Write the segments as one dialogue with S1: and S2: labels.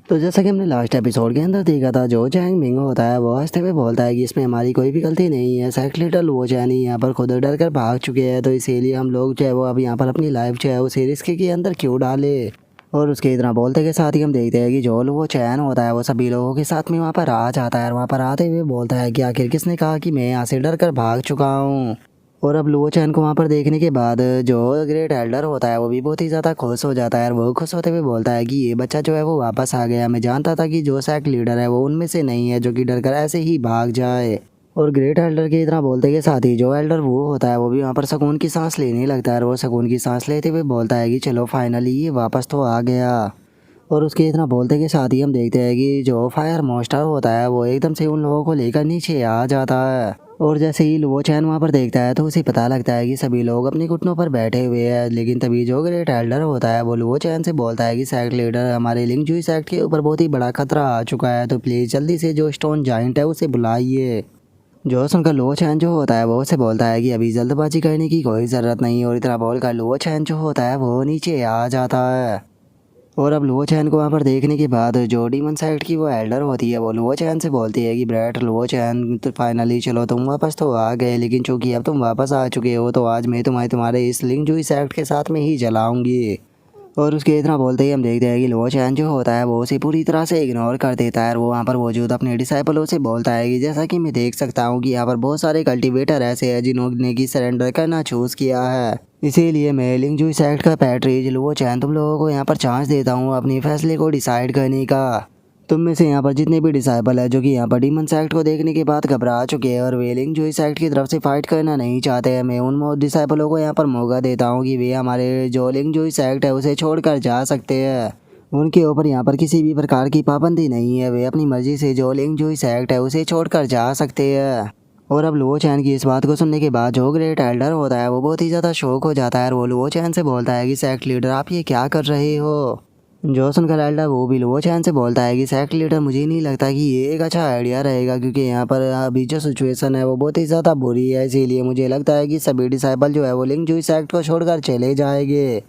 S1: तो जैसा कि हमने लास्ट एपिसोड के अंदर देखा था, जो चैंग मिंग होता है वो हंसते हुए बोलता है कि इसमें हमारी कोई भी गलती नहीं है। सेक्ट लीडर लुओ चैन ही यहाँ पर खुद डर कर भाग चुके हैं, तो इसीलिए हम लोग जो है वो अब यहाँ पर अपनी लाइफ जो है उसे रिस्क के अंदर क्यों डाले। और उसके इतना बोलते के साथ ही हम देखते हैं कि जो लुओ चैन होता है वो सभी लोगों के साथ में वहाँ पर आ जाता है और वहाँ पर आते हुए बोलता है कि आखिर किसने कहा कि मैं यहाँ से डर कर भाग चुका हूँ। और अब लुओ चैन को वहाँ पर देखने के बाद जो ग्रेट एल्डर होता है वो भी बहुत ही ज़्यादा खुश हो जाता है और वो खुश होते हुए बोलता है कि ये बच्चा जो है वो वापस आ गया। मैं जानता था कि जो सेक्ट लीडर है वो उनमें से नहीं है जो कि डर कर ऐसे ही भाग जाए। और ग्रेट एल्डर के इतना बोलते के साथ ही जो एल्डर वो होता है वो भी वहाँ पर सुकून की सांस लेने लगता है और वो सुकून की सांस लेते हुए बोलता है कि चलो फाइनली ये वापस तो आ गया। और उसके इतना बोलते के साथ ही हम देखते हैं कि जो फायर मॉन्स्टर होता है वो एकदम से उन लोगों को लेकर नीचे आ जाता है। और जैसे ही लुओ चैन वहाँ पर देखता है तो उसे पता लगता है कि सभी लोग अपने घुटनों पर बैठे हुए हैं। लेकिन तभी जो ग्रेट एल्डर होता है वो लुओ चैन से बोलता है कि सेक्ट लीडर हमारे लिंगजुई सेक्ट के ऊपर बहुत ही बड़ा खतरा आ चुका है, तो प्लीज़ जल्दी से जो स्टोन जाइंट है उसे बुलाइए। जो सुनकर लुओ चैन जो होता है वो उसे बोलता है कि अभी जल्दबाजी करने की कोई ज़रूरत नहीं। और इतना बोलकर लुओ चैन जो होता है वो नीचे आ जाता है। और अब लुओ चैन को वहाँ पर देखने के बाद जो डीमन साइड की वो एल्डर होती है वो लुओ चैन से बोलती है कि ब्रैट लुओ चैन तो फाइनली चलो तुम वापस तो आ गए, लेकिन चूंकि अब तुम वापस आ चुके हो तो आज मैं तुम्हारे इस लिंगजुई सेक्ट के साथ में ही जलाऊंगी। और उसके इतना बोलते ही हम देखते हैं कि लुओ चैन जो होता है वो उसे पूरी तरह से इग्नोर कर देता है और वो वहाँ पर मौजूद अपने डिसाइपलों से बोलता है कि जैसा कि मैं देख सकता हूँ कि यहाँ पर बहुत सारे कल्टीवेटर ऐसे हैं जिन्होंने की सरेंडर करना चूज़ किया है। इसीलिए मैं लिंगजुई सेक्ट का पैट्रिज लुओ चैन तुम लोगों को यहाँ पर चांस देता हूँ अपनी फैसले को डिसाइड करने का। तुम में से यहाँ पर जितने भी डिसाइबल है जो कि यहाँ पर डीमन सेक्ट को देखने के बाद घबरा चुके हैं और वे लिंगजुई सेक्ट की तरफ से फाइट करना नहीं चाहते हैं, मैं उन डिसाइबलों को यहाँ पर मौका देता हूँ कि वे हमारे जो लिंगजुई सेक्ट है उसे छोड़कर जा सकते हैं। उनके ऊपर यहाँ पर किसी भी प्रकार की पाबंदी नहीं है, वे अपनी मर्जी से जो लिंगजुई सेक्ट है उसे छोड़कर जा सकते हैं। और अब लुओ चैन की इस बात को सुनने के बाद जो ग्रेट एल्डर होता है वो बहुत ही ज़्यादा शौक हो जाता है और वो लुओ चैन से बोलता है कि सेक्ट लीडर आप ये क्या कर रहे हो। जो सुनकर एल्डर वो भी लुओ चैन से बोलता है कि सेक्ट लीडर मुझे नहीं लगता कि ये एक अच्छा आइडिया रहेगा, क्योंकि यहाँ पर अभी जो सिचुएशन है वो बहुत ही ज़्यादा बुरी है। इसीलिए मुझे लगता है कि सभी डिसाइबल जो है वो लिंगजुई सेक्ट को छोड़कर चले जाएंगे।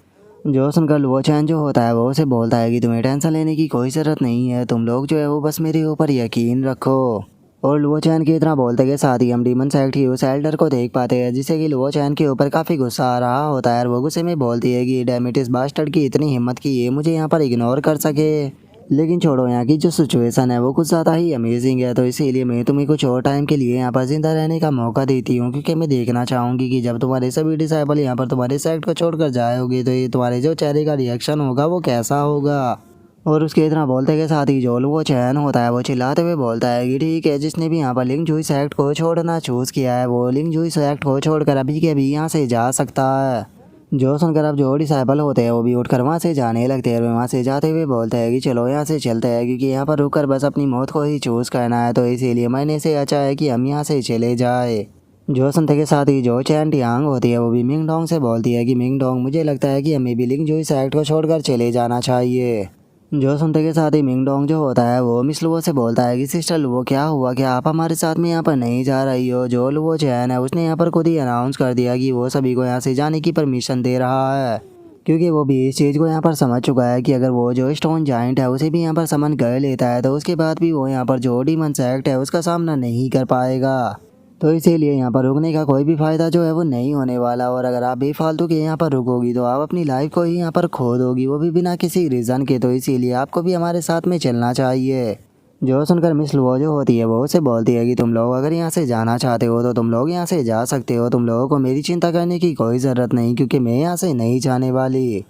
S1: जो सुनकर लुओ चैन जो होता है वो उसे बोलता है कि तुम्हें टेंशन लेने की कोई ज़रूरत नहीं है, तुम लोग जो है वो बस मेरे ऊपर यकीन रखो। और लुओ चैन के इतना बोलते के साथ ही हम डीमन सेक्ट की उस एल्डर को देख पाते हैं जिससे कि लुओ चैन के ऊपर काफ़ी गुस्सा आ रहा होता है और वो गुस्से में बोलती है कि डैम इट इस बास्टर्ड की इतनी हिम्मत कि ये मुझे यहाँ पर इग्नोर कर सके। लेकिन छोड़ो, यहाँ की जो सिचुएशन है वो कुछ ज़्यादा ही अमेजिंग है, तो इसीलिए मैं तुम्हें कुछ और टाइम के लिए यहाँ पर जिंदा रहने का मौका देती हूँ, क्योंकि मैं देखना चाहूँगी कि जब तुम्हारे सभी डिसाइबल यहाँ पर तुम्हारे सेक्ट को छोड़कर जाओगे तो ये तुम्हारे जो चेहरे का रिएक्शन होगा वो कैसा होगा। और उसके इतना बोलते के साथ ही जो लुओ चैन होता है वो चिल्लाते हुए बोलता है कि ठीक है, जिसने भी यहाँ पर लिंगजुई सेक्ट को छोड़ना चूज़ किया है वो लिंगजुई सेक्ट को छोड़कर अभी के अभी यहाँ से जा सकता है। जो सुनकर अब जो डिसाइबल होते हैं वो भी उठकर वहाँ से जाने लगते हैं और वहाँ से जाते हुए बोलते हैं कि चलो यहाँ से चलते हैं, क्योंकि यहाँ पर रुककर बस अपनी मौत को ही चूज़ करना है, तो इसीलिए मैंने से अच्छा है कि हम यहाँ से चले जाए। जो सुनते के साथ ही जो चैन टियांग होती है वो भी मिंग डोंग से बोलती है कि मिंग डोंग मुझे लगता है कि हमें भी लिंगजुई सेक्ट को छोड़कर चले जाना चाहिए। जो सुनते के साथ ही मिंग डोंग जो होता है वो मिस लुओ से बोलता है कि सिस्टर लुओ क्या हुआ, क्या आप हमारे साथ में यहाँ पर नहीं जा रही हो। जो लुओ चैन है उसने यहाँ पर खुद ही अनाउंस कर दिया कि वो सभी को यहाँ से जाने की परमिशन दे रहा है, क्योंकि वो भी इस चीज़ को यहाँ पर समझ चुका है कि अगर वो जो स्टोन जाइंट है उसे भी यहाँ पर समन कर लेता है तो उसके बाद भी वो यहाँ पर जो डीमन सेक्ट है उसका सामना नहीं कर पाएगा। तो इसीलिए यहाँ पर रुकने का कोई भी फ़ायदा जो है वो नहीं होने वाला, और अगर आप बेफालतू के यहाँ पर रुकोगी तो आप अपनी लाइफ को ही यहाँ पर खो दोगी, वो भी बिना किसी रीज़न के। तो इसीलिए आपको भी हमारे साथ में चलना चाहिए। जो सुनकर मिस लुओ जो होती है वो उसे बोलती है कि तुम लोग अगर यहाँ से जाना चाहते हो तो तुम लोग यहाँ से जा सकते हो, तुम लोगों को मेरी चिंता करने की कोई ज़रूरत नहीं, क्योंकि मैं यहाँ से नहीं जाने वाली।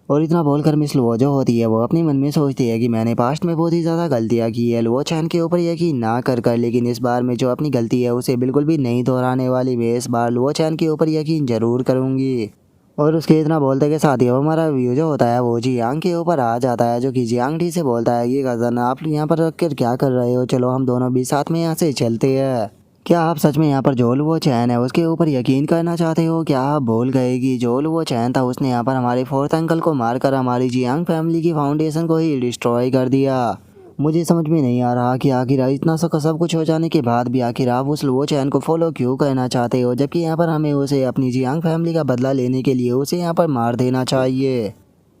S1: और इतना बोलकर मिस लुओ जो होती है वो अपने मन में सोचती है कि मैंने पास्ट में बहुत ही ज़्यादा गलतियाँ की है, लुओ चैन के ऊपर यकीन ना कर लेकिन इस बार मैं जो अपनी गलती है उसे बिल्कुल भी नहीं दोहराने वाली। मैं इस बार लुओ चैन के ऊपर यकीन ज़रूर करूँगी। और उसके इतना बोलते के साथ ही अब हमारा व्यू जो होता है वो जियांग के ऊपर आ जाता है, जो कि जियांग डी से बोलता है कि कज़न आप यहाँ पर रख कर क्या कर रहे हो, चलो हम दोनों भी साथ में यहाँ से चलते हैं। क्या आप सच में यहाँ पर जो लुओ चैन है उसके ऊपर यकीन करना चाहते हो? क्या आप भूल गए कि जो लुओ चैन था उसने यहाँ पर हमारे फोर्थ अंकल को मारकर हमारी जियांग फैमिली की फाउंडेशन को ही डिस्ट्रॉय कर दिया? मुझे समझ में नहीं आ रहा कि आखिर इतना सब कुछ हो जाने के बाद भी आखिर आप उस लुओ चैन को फॉलो क्यों करना चाहते हो, जबकि यहाँ पर हमें उसे अपनी जियांग फैमिली का बदला लेने के लिए उसे यहाँ पर मार देना चाहिए।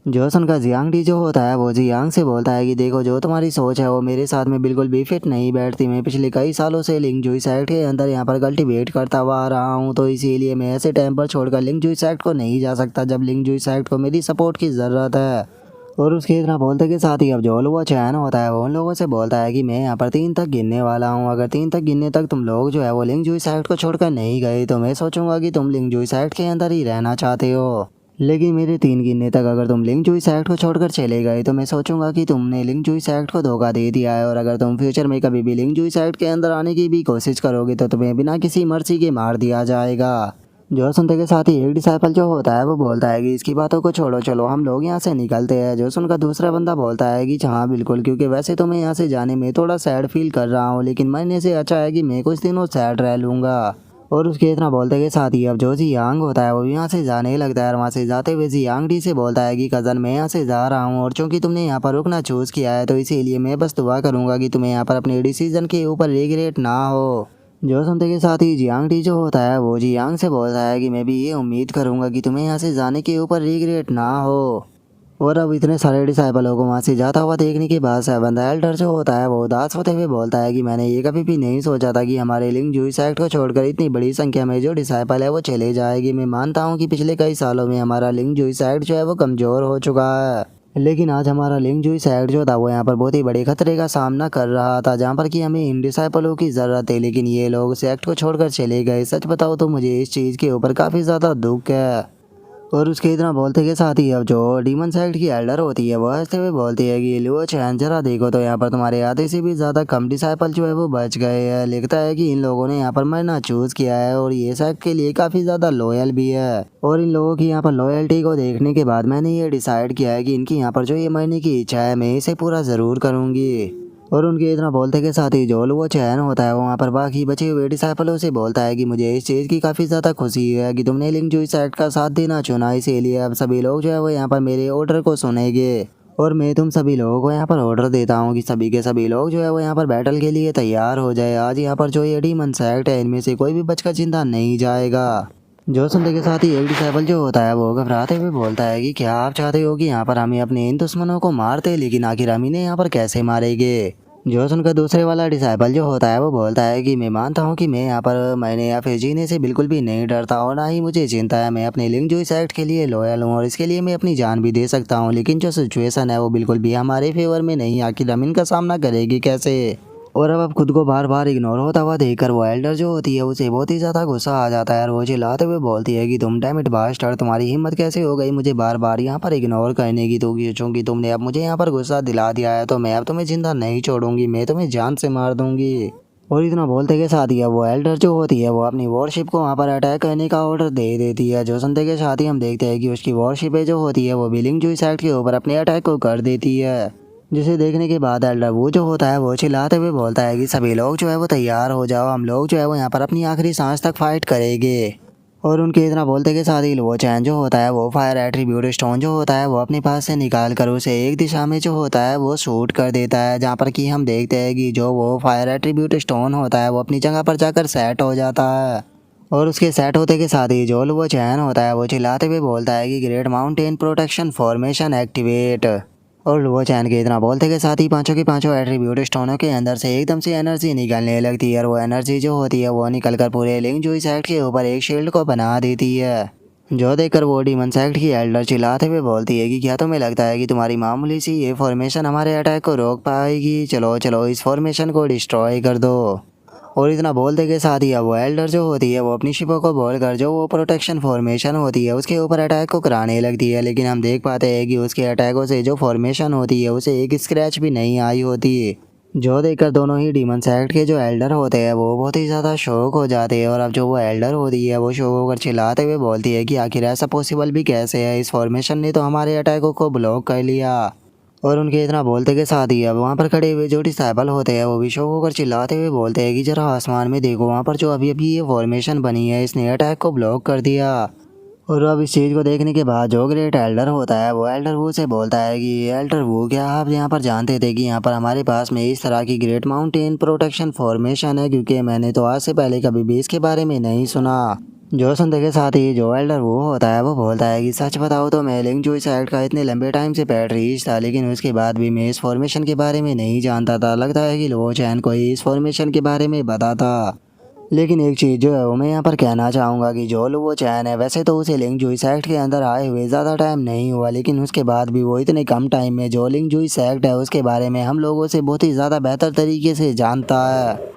S1: जो सुनकर जियांग डी जो होता है वो जियांग से बोलता है कि देखो जो तुम्हारी सोच है वो मेरे साथ में बिल्कुल भी फिट नहीं बैठती। मैं पिछले कई सालों से लिंग जुई सेक्ट के अंदर यहाँ पर कल्टीवेट करता हुआ आ रहा हूँ, तो इसीलिए मैं ऐसे टाइम पर छोड़कर लिंग जुई सेक्ट को नहीं जा सकता जब लिंग जुई सेक्ट को मेरी सपोर्ट की ज़रूरत है। और उसके इतना बोलते के साथ ही अब जो वो चैन होता है वो उन लोगों से बोलता है कि मैं यहाँ पर 3 तक गिनने वाला हूँ। अगर 3 तक गिनने तक तुम लोग जो है वो लिंग जुई सेक्ट को छोड़कर नहीं गए तो मैं सोचूंगा कि तुम लिंग जुई सेक्ट के अंदर ही रहना चाहते हो। लेकिन मेरे 3 गिनने तक अगर तुम लिंग जुई सेक्ट को छोड़कर चले गए तो मैं सोचूंगा कि तुमने लिंग जुई सेक्ट को धोखा दे दिया है। और अगर तुम फ्यूचर में कभी भी लिंग जुई सेक्ट के अंदर आने की भी कोशिश करोगे तो तुम्हें बिना किसी मर्जी के मार दिया जाएगा। जो सुनते के साथ ही एक डिसाइपल जो होता है वो बोलता है कि इसकी बातों को छोड़ो, चलो हम लोग यहाँ से निकलते हैं। जो सुनकर दूसरा बंदा बोलता है कि हाँ बिल्कुल, क्योंकि वैसे तो मैं यहाँ से जाने में थोड़ा सैड फील कर रहा हूँ, लेकिन मरने से अच्छा है कि मैं कुछ दिनों सैड रह लूँगा। और उसके इतना बोलते के साथ ही अब जो जियांग होता है वो भी यहाँ से जाने लगता है। और वहाँ से जाते हुए जियांग डी से बोलता है कि कज़न मैं यहाँ से जा रहा हूँ, और चूंकि तुमने यहाँ पर रुकना चूज़ किया है तो इसीलिए मैं बस दुआ करूँगा कि तुम्हें यहाँ पर अपने डिसीजन के ऊपर रिग्रेट ना हो। जो सुनते के साथ ही जियांग डी जो होता है वो जियांग से बोलता है कि मैं भी ये उम्मीद करूँगा कि तुम्हें यहाँ से जाने के ऊपर रिग्रेट ना हो। और अब इतने सारे डिसाइपलों को वहाँ से जाता हुआ देखने के बाद सेवंथ एल्डर जो होता है वो उदास होते हुए बोलता है कि मैंने ये कभी भी नहीं सोचा था कि हमारे लिंग जुई सेक्ट को छोड़कर इतनी बड़ी संख्या में जो डिसाइपल है वो चले जाएगी। मैं मानता हूँ कि पिछले कई सालों में हमारा लिंग जुई सेक्ट जो है वो कमज़ोर हो चुका है, लेकिन आज हमारा लिंग जुई सेक्ट जो था वो यहाँ पर बहुत ही बड़े खतरे का सामना कर रहा था, जहाँ पर कि हमें इन डिसाइपलों की ज़रूरत है, लेकिन ये लोग सेक्ट को छोड़कर चले गए। सच बताओ तो मुझे इस चीज़ के ऊपर काफ़ी ज़्यादा दुख है। और उसके इतना बोलते के साथ ही अब जो डीमन साइड की एल्डर होती है वो हंसते हुए बोलती है कि लो चैन जरा देखो तो यहाँ पर तुम्हारे आधे से भी ज़्यादा कम डिसाइपल जो है वो बच गए हैं। लिखता है कि इन लोगों ने यहाँ पर मरना चूज़ किया है और ये सेक्ट के लिए काफ़ी ज़्यादा लॉयल भी है। और इन लोगों की यहाँ पर लॉयल्टी को देखने के बाद मैंने ये डिसाइड किया है कि इनकी यहाँ पर जो ये मरने की इच्छा है मैं इसे पूरा ज़रूर करूँगी। और उनके इतना बोलते के साथ ही जो वो चैन होता है वो वहाँ पर बाकी बचे हुए डिसाइपलों से बोलता है कि मुझे इस चीज़ की काफ़ी ज़्यादा खुशी है कि तुमने लिंग जुई सेक्ट का साथ देना चुना, इसीलिए अब सभी लोग जो है वो यहाँ पर मेरे ऑर्डर को सुनेंगे। और मैं तुम सभी लोगों को यहाँ पर ऑर्डर देता हूँ कि सभी के सभी लोग जो है वो यहाँ पर बैटल के लिए तैयार हो जाए। आज यहाँ पर जो ये डीमन सेक्ट है इनमें से कोई भी बचकर जिंदा नहीं जाएगा। जो सुनते के साथ ही एक डिसाइपल जो होता है वो घबराते हुए बोलता है कि क्या आप चाहते हो कि यहाँ पर हमें अपने इन दुश्मनों को मारते, लेकिन आखिर हम इन्हें यहाँ पर कैसे मारेंगे। जो सुनकर दूसरे वाला डिसाइपल जो होता है वो बोलता है कि मैं मानता हूँ कि मैं यहाँ पर मरने या फिर जीने से बिल्कुल भी नहीं डरता और ना ही मुझे चिंता है। मैं अपने लिंग जुई सेक्ट के लिए लॉयल हूँ और इसके लिए मैं अपनी जान भी दे सकता हूँ, लेकिन जो सिचुएशन है वो बिल्कुल भी हमारे फेवर में नहीं। आखिर हम इनका सामना करेगी कैसे। और अब खुद को बार बार इग्नोर होता हुआ देखकर वो एल्डर जो होती है उसे बहुत ही ज़्यादा गुस्सा आ जाता है और वो चिल्लाते हुए बोलती है कि तुम डैम इट बास्टर्ड, तुम्हारी हिम्मत कैसे हो गई मुझे बार बार यहाँ पर इग्नोर करने की। तो चूंकि तुमने अब मुझे यहाँ पर गुस्सा दिला दिया है तो मैं अब तुम्हें जिंदा नहीं छोड़ूंगी, मैं तुम्हें जान से मार दूंगी। और इतना बोलते के साथ ही अब वो एल्डर जो होती है वो अपनी वॉरशिप को वहाँ पर अटैक करने का ऑर्डर दे देती है। जो सुनते के साथ ही हम देखते हैं कि उसकी वॉरशिपें जो होती है वो भी लिंग जुई सेक्ट के ऊपर अपने अटैक को कर देती है, जिसे देखने के बाद एल्डर वो जो होता है वो चिल्लाते हुए बोलता है कि सभी लोग जो है वो तैयार हो जाओ, हम लोग जो है वो यहाँ पर अपनी आखिरी सांस तक फाइट करेंगे। और उनके इतना बोलते के साथ ही वो चैन जो होता है वो फायर एट्रीब्यूट स्टोन जो होता है वो अपने पास से निकाल कर उसे एक दिशा में जो होता है वो शूट कर देता है, जहाँ पर कि हम देखते हैं कि जो वो फायर एट्रीब्यूट स्टोन होता है वो अपनी जगह पर जाकर सेट हो जाता है। और उसके सेट होते के साथ ही जो वो चैन होता है वो चिल्लाते हुए बोलता है कि great mountain protection formation activate. और वो चैन के इतना बोलते के साथ ही पांचों के पांचों एट्रीब्यूट स्टोनों के अंदर से एकदम से एनर्जी निकलने लगती है और वो एनर्जी जो होती है वो निकलकर पूरे लिंग जुई सेक्ट के ऊपर एक शील्ड को बना देती है। जो देखकर वो डीमन सेक्ट की एल्डर चिल्लाते हुए बोलती है कि क्या तुम्हें लगता है कि तुम्हारी मामूली सी ये फॉर्मेशन हमारे अटैक को रोक पाएगी, चलो चलो इस फॉर्मेशन को डिस्ट्रॉय कर दो। और इतना बोलते के साथ ही अब वो एल्डर जो होती है वो अपनी शिपों को बोलकर जो वो प्रोटेक्शन फॉर्मेशन होती है उसके ऊपर अटैक को कराने लगती है, लेकिन हम देख पाते हैं कि उसके अटैकों से जो फॉर्मेशन होती है उसे एक स्क्रैच भी नहीं आई होती। जो देखकर दोनों ही डीमन सेक्ट के जो एल्डर होते हैं वो बहुत ही ज़्यादा शौक हो जाते हैं। और अब जो वो एल्डर होती है वो शौक होकर चिल्लाते हुए बोलती है कि आखिर ऐसा पॉसिबल भी कैसे है, इस फॉर्मेशन ने तो हमारे अटैकों को ब्लॉक कर लिया। और उनके इतना बोलते के साथ ही अब वहाँ पर खड़े हुए जो डिसाइपल होते हैं वो भी शौक होकर चिल्लाते हुए बोलते हैं कि जरा आसमान में देखो, वहाँ पर जो अभी अभी ये फॉर्मेशन बनी है इसने अटैक को ब्लॉक कर दिया। और अब इस चीज़ को देखने के बाद जो ग्रेट एल्डर होता है वो एल्डर वू से बोलता है कि एल्डर वू, क्या आप यहाँ पर जानते थे कि यहाँ पर हमारे पास में इस तरह की ग्रेट माउंटेन प्रोटेक्शन फॉर्मेशन है, क्योंकि मैंने तो आज से पहले कभी भी इसके बारे में नहीं सुना। जो सुनते के साथ ही जो एल्डर वो होता है वो बोलता है कि सच बताओ तो मैं लिंग जुई साइड का इतने लंबे टाइम से पैट रीच था, लेकिन उसके बाद भी मैं इस फॉर्मेशन के बारे में नहीं जानता था। लगता है कि लो चैन को ही इस फॉर्मेशन के बारे में बताता। लेकिन एक चीज़ जो है वो मैं यहाँ पर कहना चाहूँगा कि जो लुओ चैन है वैसे तो उसे लिंग जुई सेक्ट के अंदर आए हुए ज़्यादा टाइम नहीं हुआ, लेकिन उसके बाद भी वो इतने कम टाइम में जो लिंग जुई सेक्ट है उसके बारे में हम लोगों से बहुत ही ज़्यादा बेहतर तरीके से जानता है।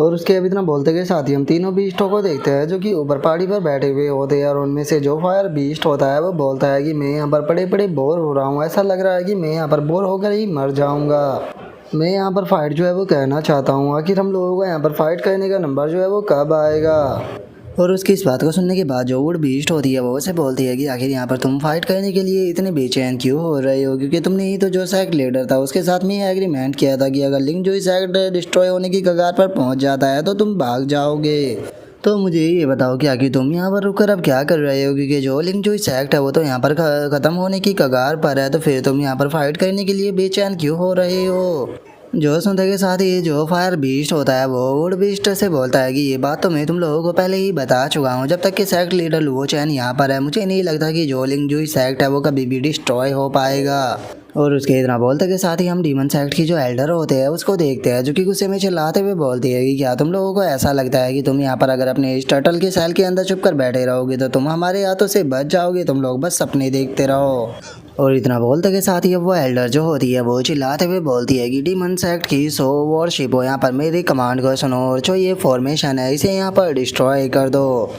S1: और उसके अब इतना बोलते के साथ ही हम तीनों बीस्टों को देखते हैं जो कि ऊपर पहाड़ी पर बैठे हुए होते हैं। और उनमें से जो फायर बीस्ट होता है वो बोलता है कि मैं यहाँ पर पड़े पड़े बोर हो रहा हूँ, ऐसा लग रहा है कि मैं यहाँ पर बोर होकर ही मर जाऊँगा। मैं यहाँ पर फाइट जो है वो कहना चाहता हूँ, आखिर हम लोगों को यहाँ पर फाइट करने का नंबर जो है वो कब आएगा। और उसकी इस बात को सुनने के बाद जो वुड बीस्ट होती है वो उसे बोलती है कि आखिर यहाँ पर तुम फाइट करने के लिए इतने बेचैन क्यों हो रहे हो, क्योंकि तुमने ही तो जो सेक्ट लीडर था उसके साथ में एग्रीमेंट किया था कि अगर लिंग जो सेक्ट डिस्ट्रॉय होने की कगार पर पहुंच जाता है तो तुम भाग जाओगे। तो मुझे ये बताओ कि आखिर तुम यहाँ पर रुककर अब क्या कर रहे हो, क्योंकि जो लिंग जो सेक्ट है वो तो यहाँ पर ख़त्म होने की कगार पर है, तो फिर तुम यहाँ पर फाइट करने के लिए बेचैन क्यों हो रहे हो। जो सुनते के साथ ही जो फायर बीस्ट होता है वो वुड बीस्ट से बोलता है कि ये बात तो मैं तुम लोगों को पहले ही बता चुका हूँ, जब तक कि सेक्ट लीडर लुओ चैन यहाँ पर है मुझे नहीं लगता कि जो लिंग जुई सेक्ट है वो कभी भी डिस्ट्रॉय हो पाएगा। और उसके इतना बोलते के साथ ही हम डीमन सेक्ट की जो एल्डर होते हैं उसको देखते हैं, जो कि गुस्से में चिल्लाते हुए बोलती है कि क्या तुम लोगों को ऐसा लगता है कि तुम यहाँ पर अगर अपने इस टर्टल के सेल के अंदर छुप कर बैठे रहोगे तो तुम हमारे हाथों से बच जाओगे, तुम लोग बस सपने देखते रहो। और इतना बोलते के साथ ही अब वो एल्डर जो होती है वो चिल्लाते हुए बोलती है कि डीमन सेक्ट की सो वॉरशिप हो, यहाँ पर मेरी कमांड को सुनो और जो ये फॉर्मेशन है इसे यहाँ पर डिस्ट्रॉय कर दो।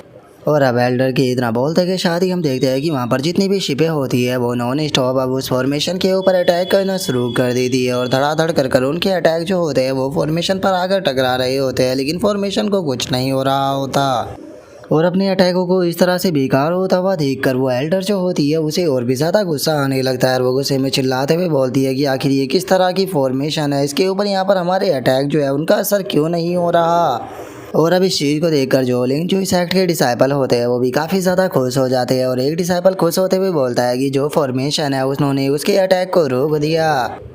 S1: और अब एल्डर के इतना बोलते के साथ ही हम देखते हैं कि वहाँ पर जितनी भी शिपें होती है वो नॉन स्टॉप अब उस फॉर्मेशन के ऊपर अटैक करना शुरू कर देती है। और धड़ाधड़ कर उनके अटैक जो होते हैं वो फॉर्मेशन पर आकर टकरा रहे होते हैं, लेकिन फॉर्मेशन को कुछ नहीं हो रहा होता। और अपने अटैकों को इस तरह से बेकार होता हुआ देखकर वो एल्डर जो होती है उसे और भी ज़्यादा गुस्सा आने लगता है। और वो गुस्से में चिल्लाते हुए बोलती है कि आखिर ये किस तरह की फॉर्मेशन है, इसके ऊपर यहाँ पर हमारे अटैक जो है उनका असर क्यों नहीं हो रहा। और अब इस चीज़ को देखकर जो लिंग जो सेक्ट के डिसाइपल होते हैं वो भी काफ़ी ज़्यादा खुश हो जाते हैं। और एक डिसाइपल खुश होते हुए बोलता है कि जो फॉर्मेशन है उन्होंने उसके अटैक को रोक दिया।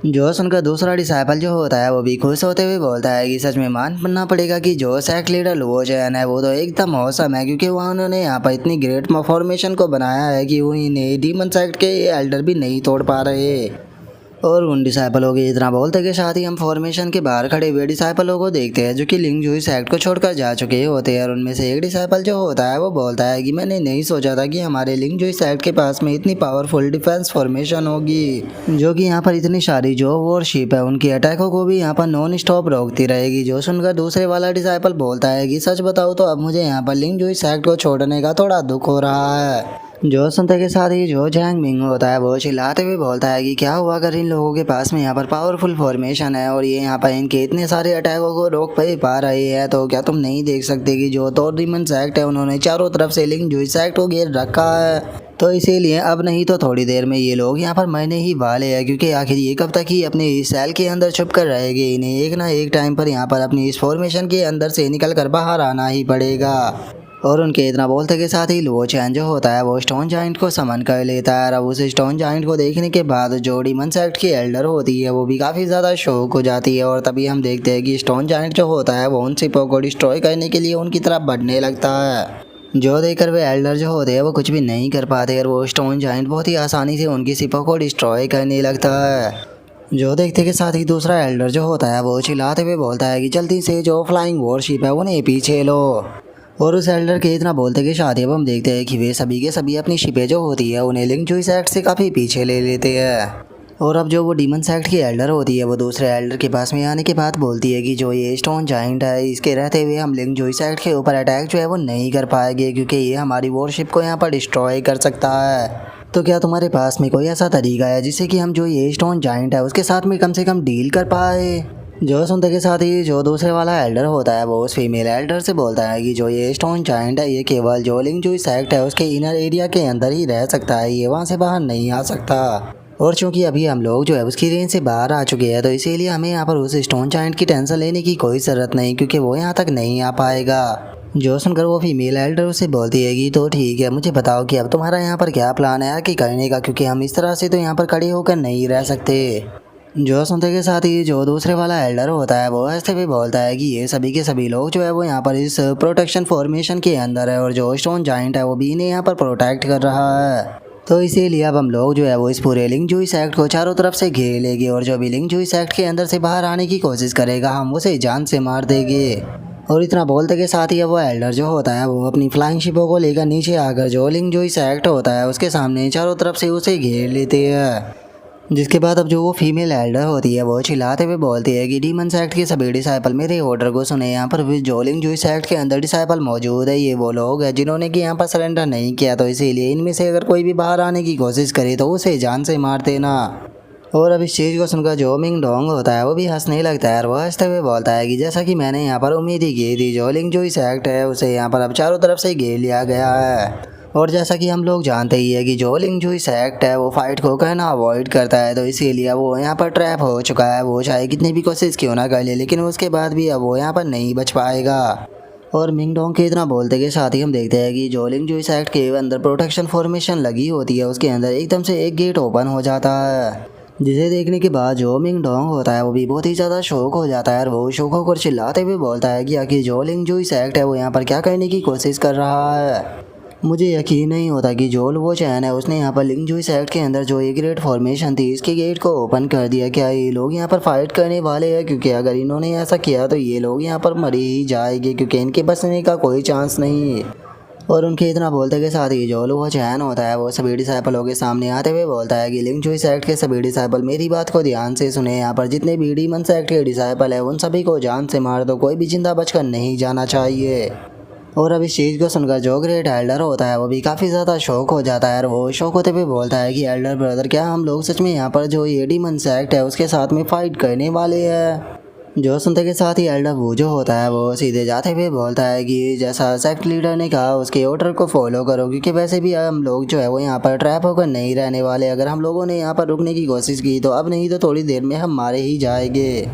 S1: जो सुनकर दूसरा डिसाइपल जो होता है वो भी खुश होते हुए बोलता है कि सच में मानना पड़ेगा कि जो सेक्ट लीडर लुओ चैन है वो तो एकदम औसम है, क्योंकि वहाँ उन्होंने यहाँ पर इतनी ग्रेट फॉर्मेशन को बनाया है कि उन्हें डीमन सेक्ट के एल्डर भी नहीं तोड़ पा रहे। और उन डिसाइपलों के इतना बोलते के साथ ही हम फॉर्मेशन के बाहर खड़े हुए डिसाइपलों को देखते हैं जो कि लिंग जुई सेक्ट को छोड़कर जा चुके होते हैं। और उनमें से एक डिसाइपल जो होता है वो बोलता है कि मैंने नहीं सोचा था कि हमारे लिंग जुई सेक्ट के पास में इतनी पावरफुल डिफेंस फॉर्मेशन होगी, जो कि यहाँ पर इतनी सारी जो वॉरशिप है उनके अटैकों को भी यहाँ पर नॉन स्टॉप रोकती रहेगी। जो सुनकर दूसरे वाला डिसाइपल बोलता है कि सच बताओ तो अब मुझे यहाँ पर लिंग जुई सेक्ट को छोड़ने का थोड़ा दुख हो रहा है। जो सुनते के साथ ही जो जैंग मिंग होता है वो चिल्लाते हुए बोलता है कि क्या हुआ अगर इन लोगों के पास में यहाँ पर पावरफुल फॉर्मेशन है और ये यहाँ पर इनके इतने सारे अटैकों को रोक पा रहे हैं, तो क्या तुम नहीं देख सकते कि जो तो डीमन सेक्ट है उन्होंने चारों तरफ से लिंग जुई सेक्ट को घेर रखा है, तो इसीलिए अब नहीं तो थोड़ी देर में ये लोग यहाँ पर मरने ही वाले हैं, क्योंकि आखिर ये कब तक ही अपने इस सेल के अंदर छुप कर रहेंगे, इन्हें एक ना एक टाइम पर यहाँ पर अपनी इस फॉर्मेशन के अंदर से निकल कर बाहर आना ही पड़ेगा। और उनके इतना बोलते के साथ ही लुओ चैन जो होता है वो स्टोन जाइंट को समन कर लेता है। अब उस स्टोन जाइंट को देखने के बाद जो डीमन सेक्ट की एल्डर होती है वो भी काफ़ी ज़्यादा शौक हो जाती है। और तभी हम देखते हैं कि स्टोन जाइंट जो होता है वो उन शिपों को डिस्ट्रॉय करने के लिए उनकी तरफ बढ़ने लगता है। जो देखकर वे एल्डर जो होते हैं वो कुछ भी नहीं कर पाते और वो स्टोन जाइंट बहुत ही आसानी से उनकी शिपों को डिस्ट्रॉय करने लगता है। जो देखते के साथ ही दूसरा एल्डर जो होता है वो चिल्लाते हुए बोलता है कि जल्दी से जो फ्लाइंग वॉरशिप है उन्हें पीछे लो। और उस एल्डर के इतना बोलते के साथ ही अब हम देखते हैं कि वे सभी के सभी अपनी शिपें जो होती है उन्हें लिंग जुई सेक्ट से काफ़ी पीछे ले लेते हैं। और अब जो वो डीमन सेक्ट की एल्डर होती है वो दूसरे एल्डर के पास में आने के बाद बोलती है कि जो ये स्टोन जाइंट है इसके रहते हुए हम लिंग जुई सेक्ट के ऊपर अटैक जो है वो नहीं कर पाएंगे, क्योंकि ये हमारी वॉरशिप को यहाँ पर डिस्ट्रॉय कर सकता है। तो क्या तुम्हारे पास में कोई ऐसा तरीका है जिससे कि हम जो ये स्टोन जाइंट है उसके साथ में कम से कम डील कर पाए। जो सुनते के साथ ही जो दूसरे वाला एल्डर होता है वो उस फीमेल एल्डर से बोलता है कि जो ये स्टोन जाइंट है ये केवल जो लिंग जुई सेक्ट है उसके इनर एरिया के अंदर ही रह सकता है, ये वहाँ से बाहर नहीं आ सकता। और चूंकि अभी हम लोग जो है उसकी रेंज से बाहर आ चुके हैं, तो इसीलिए हमें यहाँ पर उस स्टोन जाइंट की टेंशन लेने की कोई ज़रूरत नहीं, क्योंकि वो यहाँ तक नहीं आ पाएगा। जो सुनकर वो फीमेल एल्डर उसे बोलती है कि तो ठीक है, मुझे बताओ कि अब तुम्हारा यहाँ पर क्या प्लान है कि करने का, क्योंकि हम इस तरह से तो यहाँ पर खड़े होकर नहीं रह सकते। जो सुनते के साथ ही जो दूसरे वाला एल्डर होता है वो ऐसे भी बोलता है कि ये सभी के सभी लोग जो है वो यहाँ पर इस प्रोटेक्शन फॉर्मेशन के अंदर है और जो स्टोन जाइंट है वो भी इन्हें यहाँ पर प्रोटेक्ट कर रहा है। तो इसीलिए अब हम लोग जो है वो इस पूरे लिंग जूइस एक्ट को चारों तरफ से घेर लेंगे और जो भी लिंग जूइस एक्ट के अंदर से बाहर आने की कोशिश करेगा हम उसे जान से मार देंगे। और इतना बोलते के साथ ही अब वो एल्डर जो होता है वो अपनी फ्लाइंग शिपों को लेकर नीचे आकर जो लिंग जूइस एक्ट होता है उसके सामने चारों तरफ से उसे घेर लेते हैं। जिसके बाद अब जो वो फीमेल एल्डर होती है वो चिल्लाते हुए बोलती है कि डीमंस एक्ट के सभी डिसाइपल मेरे ऑर्डर को सुने। यहाँ पर जोलिंग जूइस एक्ट के अंदर डिसाइपल मौजूद है, ये वो लोग हैं जिन्होंने कि यहाँ पर सरेंडर नहीं किया, तो इसीलिए इनमें से अगर कोई भी बाहर आने की कोशिश करे तो उसे जान से मार देना। और अब इस चीज़ को सुनकर जो मिंग डोंग होता है वो भी हंसने लगता है और वो हंसते हुए बोलता है कि जैसा कि मैंने यहाँ पर उम्मीद ही की थी, जोलिंग जूइस एक्ट है उसे यहाँ पर अब चारों तरफ से घेर लिया गया है। और जैसा कि हम लोग जानते ही है कि जो लिंग जूइस एक्ट है वो फाइट को कहना अवॉइड करता है, तो इसीलिए वो यहाँ पर ट्रैप हो चुका है। वो चाहे कितनी भी कोशिश क्यों ना कर ले लेकिन उसके बाद भी अब वो यहाँ पर नहीं बच पाएगा। और मिंग डोंग के इतना बोलते के साथ ही हम देखते हैं कि जो लिंग जूइस एक्ट के अंदर प्रोटेक्शन फॉर्मेशन लगी होती है उसके अंदर एकदम से एक गेट ओपन हो जाता है, जिसे देखने के बाद जो मिंग डोंग होता है वो भी बहुत ही ज़्यादा शौक हो जाता है और वो शौक होकर चिल्लाते हुए बोलता है कि आखिर जो लिंग जूइस एक्ट है वो यहाँ पर क्या करने की कोशिश कर रहा है। मुझे यकीन नहीं होता कि जो वो चैन है उसने यहाँ पर लिंग जूइस एक्ट के अंदर जो एक ग्रेट फॉर्मेशन थी इसके गेट को ओपन कर दिया। क्या ये लोग यहाँ पर फाइट करने वाले हैं? क्योंकि अगर इन्होंने ऐसा किया तो ये लोग यहाँ पर मर ही जाएंगे क्योंकि इनके बचने का कोई चांस नहीं है। और उनके इतना बोलते के साथ ही जो वो चैन होता है वो सभी डिसाइपलों के सामने आते हुए बोलता है कि लिंग जूइस एक्ट के सभी डिसाइपल मेरी बात को ध्यान से सुने। यहाँ पर जितने भी डीमंस एक्ट के डिसाइपल है उन सभी को जान से मार दो, कोई भी जिंदा बचकर नहीं जाना चाहिए। और अब इस चीज़ को सुनकर जो ग्रेट एल्डर होता है वो भी काफ़ी ज़्यादा शौक हो जाता है और वो शौक होते हुए बोलता है कि एल्डर ब्रदर क्या हम लोग सच में यहाँ पर जो ये डीमंस एक्ट है उसके साथ में फाइट करने वाले हैं? जो सुनते के साथ ही एल्डर वो जो होता है वो सीधे जाते हुए बोलता है कि जैसा सेक्ट लीडर ने कहा उसके ऑर्डर को फॉलो करो, क्योंकि वैसे भी हम लोग जो है वो यहाँ पर ट्रैप होकर नहीं रहने वाले। अगर हम लोगों ने यहाँ पर रुकने की कोशिश की तो अब नहीं तो थोड़ी देर में हम मारे ही जाएंगे।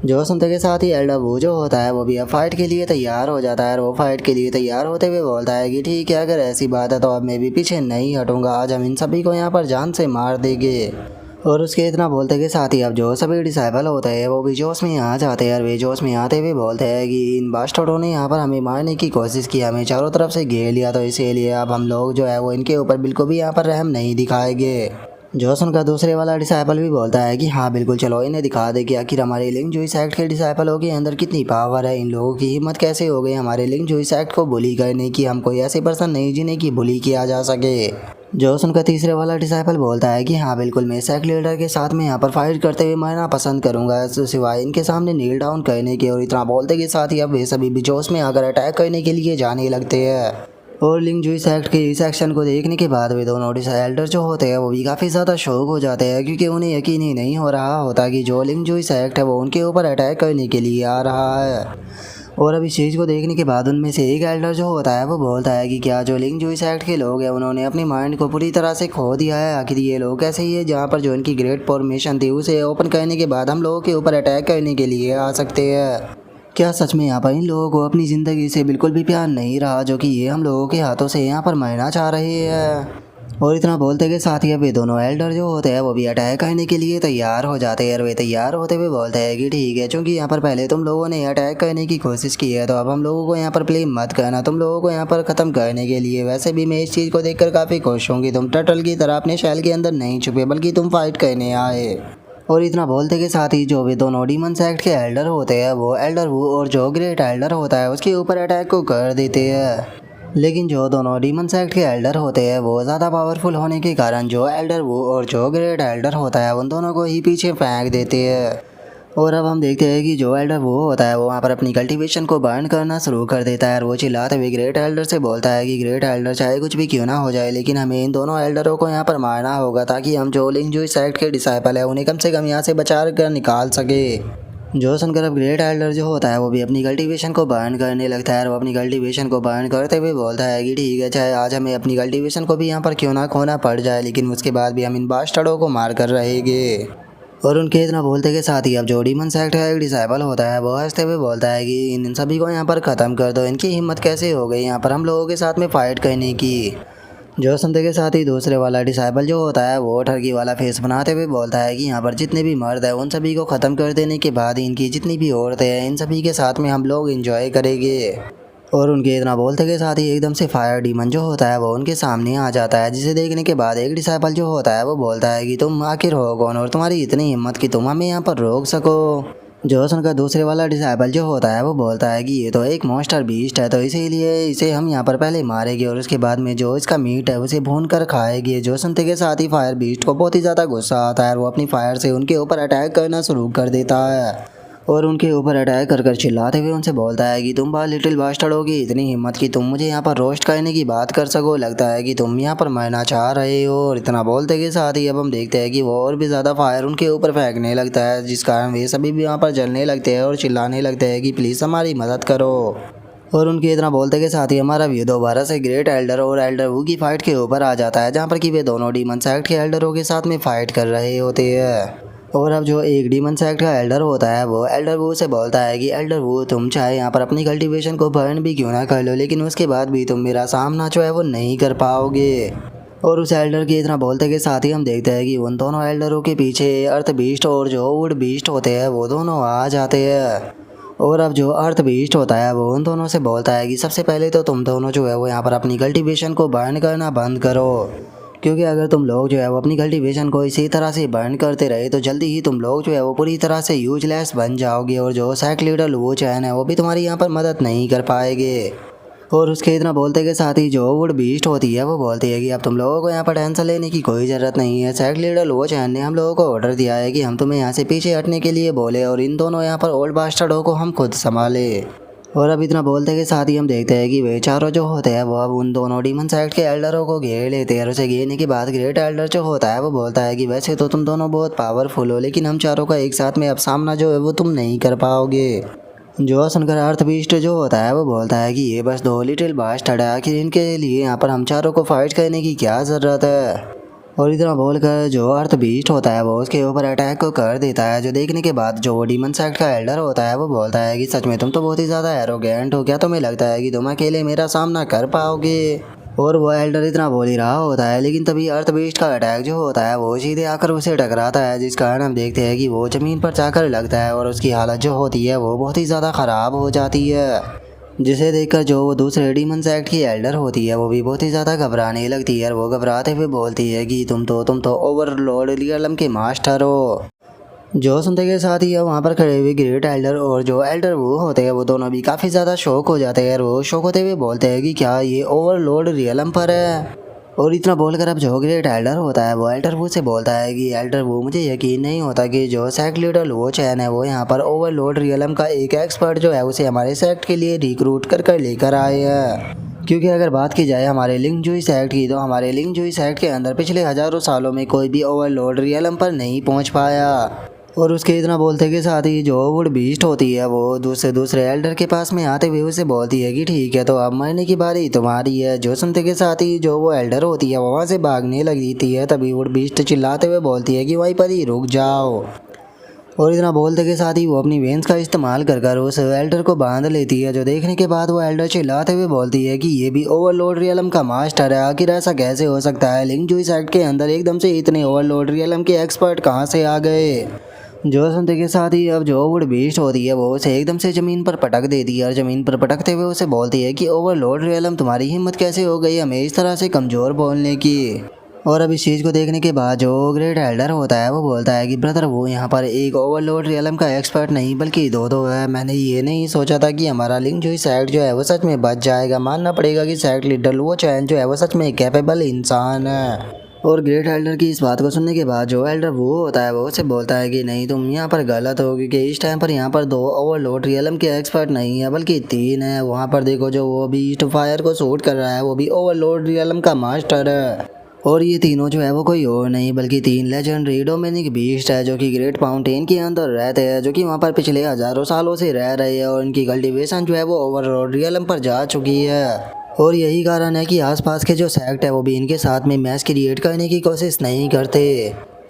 S1: जो सुनते के साथ ही एल्डर वो जो होता है वो भी अब फाइट के लिए तैयार हो जाता है और वो फाइट के लिए तैयार होते हुए बोलता है कि ठीक है, अगर ऐसी बात है तो अब मैं भी पीछे नहीं हटूंगा, आज हम इन सभी को यहाँ पर जान से मार देंगे। और उसके इतना बोलते के साथ ही अब जो सभी डिसाइपल होते हैं वो भी जोश में आ जाते हैं और वे जोश में आते हुए बोलते हैं कि इन बास्टर्डों ने यहाँ पर हमें मारने की कोशिश की, हमें चारों तरफ से घेर लिया, तो इसीलिए अब हम लोग जो है वो इनके ऊपर बिल्कुल भी यहाँ पर रहम नहीं दिखाएंगे। जो सुनकर दूसरे वाला डिसाइपल भी बोलता है कि हाँ बिल्कुल, चलो इन्हें दिखा दे कि आखिर हमारे लिंग जूइस एक्ट के डिसाइपलों के अंदर कितनी पावर है, इन लोगों की हिम्मत कैसे हो गई हमारे लिंग जूइस एक्ट को बुली करने की। हम कोई ऐसे पर्सन नहीं जिन्हें की बुली किया जा सके। जो सुनकर तीसरे वाला डिसाइपल बोलता है कि हाँ बिल्कुल, मैं सेक्ट लीडर के साथ में यहाँ पर फाइट करते हुए मरना पसंद करूंगा सिवाय इनके सामने नील डाउन करने के। और इतना बोलते के साथ ही अब वे सभी भी जोश में आकर अटैक करने के लिए जाने लगते हैं। और लिंग जूइस एक्ट के इस एक्शन को देखने के बाद वे दोनों एल्डर जो होते हैं वो भी काफ़ी ज़्यादा शौक हो जाते हैं, क्योंकि उन्हें यकीन ही नहीं हो रहा होता कि जो लिंग जूइस एक्ट है वो उनके ऊपर अटैक करने के लिए आ रहा है। और अब इस चीज़ को देखने के बाद उनमें से एक एल्डर जो होता है वो बोलता है कि क्या जो लिंग जूइस एक्ट के लोग हैं उन्होंने अपने माइंड को पूरी तरह से खो दिया है? आखिर ये लोग कैसे ही है जहाँ पर जो इनकी ग्रेट फॉर्मेशन थी उसे ओपन करने के बाद हम लोगों के ऊपर अटैक करने के लिए आ सकते हैं? क्या सच में यहाँ पर इन लोगों को अपनी ज़िंदगी से बिल्कुल भी प्यार नहीं रहा जो कि ये हम लोगों के हाथों से यहाँ पर मरना चाह रहे हैं? और इतना बोलते के साथ ही अब ये दोनों एल्डर जो होते हैं वो भी अटैक करने के लिए तैयार हो जाते हैं और वे तैयार होते हुए बोलते हैं कि ठीक है, चूँकि यहाँ पर पहले तुम लोगों ने अटैक करने की कोशिश की है तो अब हम लोगों को यहाँ पर ब्लेम मत करना, तुम लोगों को यहाँ पर ख़त्म करने के लिए। वैसे भी मैं इस चीज़ को देखकर काफ़ी खुश हूँ कि तुम टर्टल की तरह अपने शैल के अंदर नहीं छुपे बल्कि तुम फाइट करने आए। और इतना बोलते के साथ ही जो वे दोनों डीमंस एक्ट के एल्डर होते हैं वो एल्डर वू और जो ग्रेट एल्डर होता है उसके ऊपर अटैक को कर देते हैं। लेकिन जो दोनों डीमंस एक्ट के एल्डर होते हैं वो ज़्यादा पावरफुल होने के कारण जो एल्डर वू और जो ग्रेट एल्डर होता है उन दोनों को ही पीछे फेंक देते हैं। और अब हम देखते हैं कि जो एल्डर वो होता है वो वहाँ पर अपनी कल्टीवेशन को बर्न करना शुरू कर देता है और वो चिल्लाते हुए ग्रेट एल्डर से बोलता है कि ग्रेट एल्डर चाहे कुछ भी क्यों ना हो जाए लेकिन हमें इन दोनों एल्डरों को यहाँ पर मारना होगा ताकि हम जो लिंग जूइस एक्ट के डिसाइपल है उन्हें कम से कम यहाँ से बचा कर निकाल सके। जो सुनकर अब ग्रेट एल्डर जो होता है वो भी अपनी कल्टीवेशन को बर्न करने लगता है और वो अपनी कल्टीवेशन को बर्न करते हुए बोलता है कि ठीक है, चाहे आज हमें अपनी कल्टीवेशन को भी यहाँ पर क्यों ना खोना पड़ जाए लेकिन उसके बाद भी हम इन बास्टर्डों को मार कर रहेंगे। और उनके इतना बोलते के साथ ही अब जो डीमंस एक्ट का एक डिसाइपल होता है वो हंसते हुए बोलता है कि इन सभी को यहाँ पर ख़त्म कर दो, इनकी हिम्मत कैसे हो गई यहाँ पर हम लोगों के साथ में फ़ाइट करने की। जो सुनते के साथ ही दूसरे वाला डिसाइबल जो होता है वो ठगी वाला फेस बनाते हुए बोलता है कि यहाँ पर जितने भी मर्द हैं उन सभी को ख़त्म कर देने के बाद इनकी जितनी भी औरतें हैं इन सभी के साथ में हम लोग इंजॉय करेंगे। और उनके इतना बोलते के साथ ही एकदम से फायर डीमन जो होता है वो उनके सामने आ जाता है, जिसे देखने के बाद एक डिसाइबल जो होता है वो बोलता है कि तुम आखिर हो कौन और तुम्हारी इतनी हिम्मत कि तुम हमें यहाँ पर रोक सको। जो सुनकर दूसरे वाला डिसाइबल जो होता है वो बोलता है कि ये तो एक मॉन्स्टर बीस्ट है, तो इसीलिए इसे हम यहाँ पर पहले मारेंगे और उसके बाद में जो इसका मीट है उसे भून कर खाएंगे। जो सुनते के साथ ही फायर बीस्ट को बहुत ही ज़्यादा गुस्सा आता है, वो अपनी फायर से उनके ऊपर अटैक करना शुरू कर देता है और उनके ऊपर अटैक कर चिल्लाते हुए उनसे बोलता है कि तुम बाल लिटिल बास्टर्ड होगी, इतनी हिम्मत कि तुम मुझे यहाँ पर रोस्ट करने की बात कर सको, लगता है कि तुम यहाँ पर मरना चाह रहे हो। और इतना बोलते के साथ ही अब हम देखते हैं कि वो और भी ज़्यादा फायर उनके ऊपर फेंकने लगता है, जिस कारण वे सभी भी यहाँ पर जलने लगते हैं और चिल्लाने लगते हैं कि प्लीज़ हमारी मदद करो। और उनके इतना बोलते के साथ ही हमारा व्यू दोबारा से ग्रेट एल्डर और एल्डर वू की फाइट के ऊपर आ जाता है, जहाँ पर कि वे दोनों डीमन सेक्ट के एल्डरों के साथ में फाइट कर रहे होते हैं। और अब जो एक डीमन सेक्ट का एल्डर होता है वो एल्डर वू से बोलता है कि एल्डर वू तुम चाहे यहाँ पर अपनी कल्टीवेशन को बर्न भी क्यों ना कर लो, लेकिन उसके बाद भी तुम मेरा सामना जो है वो नहीं कर पाओगे। और उस एल्डर के इतना बोलते के साथ ही हम देखते हैं कि उन दोनों एल्डरों के पीछे अर्थ बीस्ट और जो वुड बीस्ट होते हैं वो दोनों आ जाते हैं। और अब जो अर्थ बीस्ट होता है वो उन दोनों से बोलता है कि सबसे पहले तो तुम दोनों जो है वो यहाँ पर अपनी कल्टीवेशन को बर्न करना बंद करो, क्योंकि अगर तुम लोग जो है वो अपनी कल्टीवेशन को इसी तरह से बर्न करते रहे तो जल्दी ही तुम लोग जो है वो पूरी तरह से यूजलेस बन जाओगे और जो सैक लीडर वो चैन है वो भी तुम्हारी यहाँ पर मदद नहीं कर पाएंगे। और उसके इतना बोलते के साथ ही जो वुड बीस्ट होती है वो बोलती है कि अब तुम लोगों को यहाँ पर टेंशन लेने की कोई ज़रूरत नहीं है, सैक लीडर वो चैन ने हम लोगों को ऑर्डर दिया है कि हम तुम्हें यहाँ से पीछे हटने के लिए बोले और इन दोनों यहाँ पर ओल्ड बास्टर्डों को हम खुद संभाले। और अब इतना बोलते के साथ ही हम देखते हैं कि वे चारों जो होते हैं वो अब उन दोनों डीमन साइड के एल्डरों को घेर लेते हैं और उसे घेरने के बाद ग्रेट एल्डर जो होता है वो बोलता है कि वैसे तो तुम दोनों बहुत पावरफुल हो, लेकिन हम चारों का एक साथ में अब सामना जो है वो तुम नहीं कर पाओगे। जो सुनकर अर्थ बीस्ट जो होता है वो बोलता है कि ये बस दो लिटिल बास्टर्ड है, आखिर इनके लिए यहाँ पर हम चारों को फाइट करने की क्या ज़रूरत है। और इतना बोलकर जो अर्थ बीस्ट होता है वो उसके ऊपर अटैक को कर देता है, जो देखने के बाद जो डीमन सेक्ट का एल्डर होता है वो बोलता है कि सच में तुम तो बहुत ही ज़्यादा एरोगेंट हो, क्या तुम्हें लगता है कि तुम अकेले मेरा सामना कर पाओगे। और वो एल्डर इतना बोल ही रहा होता है, लेकिन तभी अर्थ बीस्ट का अटैक जो होता है वो सीधे आकर उसे टकराता है, जिस कारण हम देखते हैं कि वो ज़मीन पर जाकर लगता है और उसकी हालत जो होती है वो बहुत ही ज़्यादा ख़राब हो जाती है, जिसे देखकर जो वो दूसरे डीमन सेक्ट की एल्डर होती है वो भी बहुत ही ज़्यादा घबराने लगती है और वो घबराते हुए बोलती है कि तुम तो ओवरलॉर्ड रियलम के मास्टर हो। जो सुनते के साथ ही वहाँ पर खड़े हुए ग्रेट एल्डर और जो एल्डर वो होते हैं वो दोनों भी काफ़ी ज़्यादा शौक हो जाते हैं और वो शौक होते हुए बोलते हैं कि क्या ये ओवरलॉर्ड रियलम पर है। और इतना बोलकर अब जो ग्रेट एल्डर होता है वो एल्डर वो से बोलता है कि एल्डर वो मुझे यकीन नहीं होता कि जो सेक्ट लीडर वो चैन है वो यहाँ पर ओवरलॉर्ड रियलम का एक एक्सपर्ट जो है उसे हमारे सेक्ट के लिए रिक्रूट कर लेकर आए हैं। क्योंकि अगर बात की जाए हमारे लिंगजुई सेक्ट की तो हमारे लिंगजुई सेक्ट के अंदर पिछले हज़ारों सालों में कोई भी ओवरलॉर्ड रियलम पर नहीं पहुँच पाया। और उसके इतना बोलते के साथ ही जो वुड बीस्ट होती है वो दूसरे एल्डर के पास में आते हुए उसे बोलती है कि ठीक है तो अब मरने की बारी तुम्हारी है। जो सुनते के साथ ही जो वो एल्डर होती है वो वहाँ से भागने लगती है, तभी वुड बीस्ट चिल्लाते हुए बोलती है कि वहीं पर ही रुक जाओ। और इतना बोलते के साथ ही वो अपनी वेंस का इस्तेमाल कर उस एल्डर को बांध लेती है, जो देखने के बाद वो एल्डर चिल्लाते हुए बोलती है कि ये भी ओवरलॉर्ड रियलम का मास्टर है, आखिर ऐसा कैसे हो सकता है, लिंगजुई सेक्ट के अंदर एकदम से इतने ओवरलॉर्ड रियलम के एक्सपर्ट कहाँ से आ गए। जो सुनते के साथ ही अब जो वुड बीस्ट होती है वो उसे एकदम से ज़मीन पर पटक देती है और ज़मीन पर पटकते हुए उसे बोलती है कि ओवरलॉर्ड रियलम तुम्हारी हिम्मत कैसे हो गई हमें इस तरह से कमज़ोर बोलने की। और अब इस चीज़ को देखने के बाद जो ग्रेट एल्डर होता है वो बोलता है कि ब्रदर वो यहाँ पर एक ओवरलॉर्ड रियलम का एक्सपर्ट नहीं बल्कि दो है, मैंने ये नहीं सोचा था कि हमारा लिंक जो सेक्ट जो है वो सच में बच जाएगा, मानना पड़ेगा कि सेक्ट लीडर वो चैन जो है वो सच में कैपेबल इंसान है। और ग्रेट एल्डर की इस बात को सुनने के बाद जो एल्डर वो होता है वो उसे बोलता है कि नहीं तुम यहाँ पर गलत हो, क्योंकि इस टाइम पर यहाँ पर दो ओवरलॉर्ड रियलम के एक्सपर्ट नहीं है बल्कि तीन है। वहाँ पर देखो जो वो भी ईस्ट फायर को शूट कर रहा है वो भी ओवरलॉर्ड रियलम का मास्टर है। और ये तीनों जो है वो कोई और नहीं बल्कि तीन लेजेंडरी डोमिनिक बीस्ट है, जो कि ग्रेट माउंटेन के अंदर रहते हैं, जो कि वहाँ पर पिछले हज़ारों सालों से रह रहे हैं और इनकी कल्टीवेशन जो है वो ओवरलॉर्ड रियलम पर जा चुकी है। और यही कारण है कि आसपास के जो सेक्ट है वो भी इनके साथ में मैच क्रिएट करने की कोशिश नहीं करते।